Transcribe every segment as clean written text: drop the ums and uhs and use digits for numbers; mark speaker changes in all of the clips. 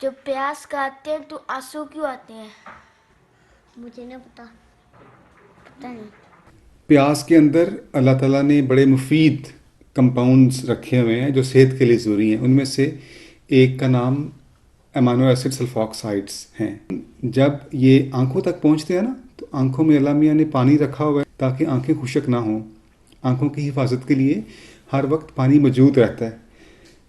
Speaker 1: जब प्यास खाते हैं तो आंसू क्यों आते हैं?
Speaker 2: मुझे नहीं पता नहीं।
Speaker 3: प्याज के अंदर अल्लाह ताला ने बड़े मुफीद कंपाउंड्स रखे हुए हैं जो सेहत के लिए ज़रूरी हैं। उनमें से एक का नाम अमाइनो एसिड सल्फॉक्साइड्स हैं। जब ये आंखों तक पहुंचते हैं ना, तो आंखों में अल्लाह मियाँ ने पानी रखा हुआ है ताकि आंखें खुशक ना हों। आंखों की हिफाजत के लिए हर वक्त पानी मौजूद रहता है।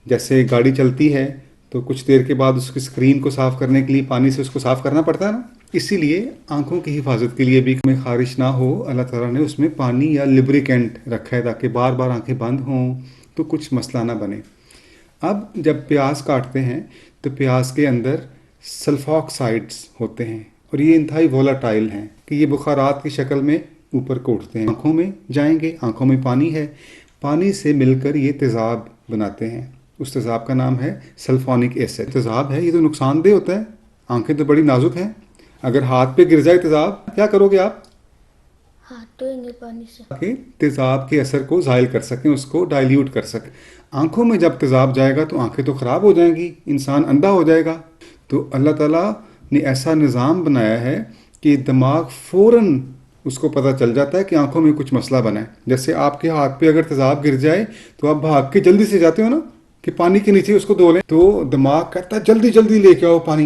Speaker 3: जैसे गाड़ी चलती है तो कुछ देर के बाद उसकी स्क्रीन को साफ़ करने के लिए पानी से उसको साफ़ करना पड़ता है ना, इसीलिए आंखों की हिफाजत के लिए भी में खारिश ना हो, अल्लाह ताला ने उसमें पानी या लिब्रिकेंट रखा है ताकि बार बार आंखें बंद हों तो कुछ मसला ना बने। अब जब प्याज काटते हैं तो प्याज के अंदर सल्फॉक्साइड्स होते हैं और ये इंतहाई वोलाटाइल हैं कि ये बुखारात की शक्ल में ऊपर को उठते हैं, आंखों में जाएंगे, आंखों में पानी है, पानी से मिलकर ये तेज़ाब बनाते हैं। उस तेज़ाब का नाम है सल्फोनिक एसिड। तेज़ाब है ये तो नुकसानदेह होता है, आंखें तो बड़ी नाजुक हैं, अगर हाथ पे गिर जाए तेज़ाब क्या करोगे आप?
Speaker 1: हाथ धोएंगे पानी से।
Speaker 3: कि तेज़ाब के असर को ज़ायल कर सकें, उसको डाइल्यूट कर सकें। आंखों में जब तेज़ाब जाएगा तो आंखें तो ख़राब हो जाएंगी, इंसान अंधा हो जाएगा। तो अल्लाह ताला ने ऐसा निज़ाम बनाया है कि दिमाग फ़ौरन उसको पता चल जाता है कि आंखों में कुछ मसला बना है। जैसे आपके हाथ पे अगर तेज़ाब गिर जाए तो आप भाग के जल्दी से जाते हो ना कि पानी के नीचे उसको धो लें, तो दिमाग कहता है जल्दी जल्दी लेके आओ पानी।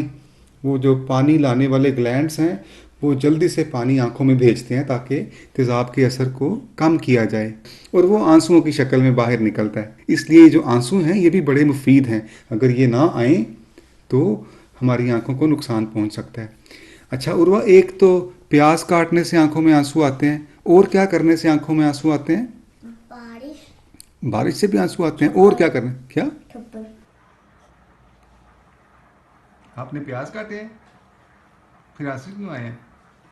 Speaker 3: वो जो पानी लाने वाले ग्लैंड्स हैं वो जल्दी से पानी आंखों में भेजते हैं ताकि तेज़ाब के असर को कम किया जाए और वो आंसुओं की शक्ल में बाहर निकलता है। इसलिए जो आंसू हैं ये भी बड़े मुफीद हैं, अगर ये ना आए तो हमारी आंखों को नुकसान पहुंच सकता है। अच्छा उर्वा, एक तो प्याज काटने से आंखों में आंसू आते हैं, और क्या करने से आंखों में आंसू आते हैं?
Speaker 2: बारिश।
Speaker 3: बारिश से भी आंसू आते हैं, और क्या करने? क्या
Speaker 2: थप्पड़।
Speaker 3: आपने प्याज काटे हैं फिर आंसू क्यों आए हैं?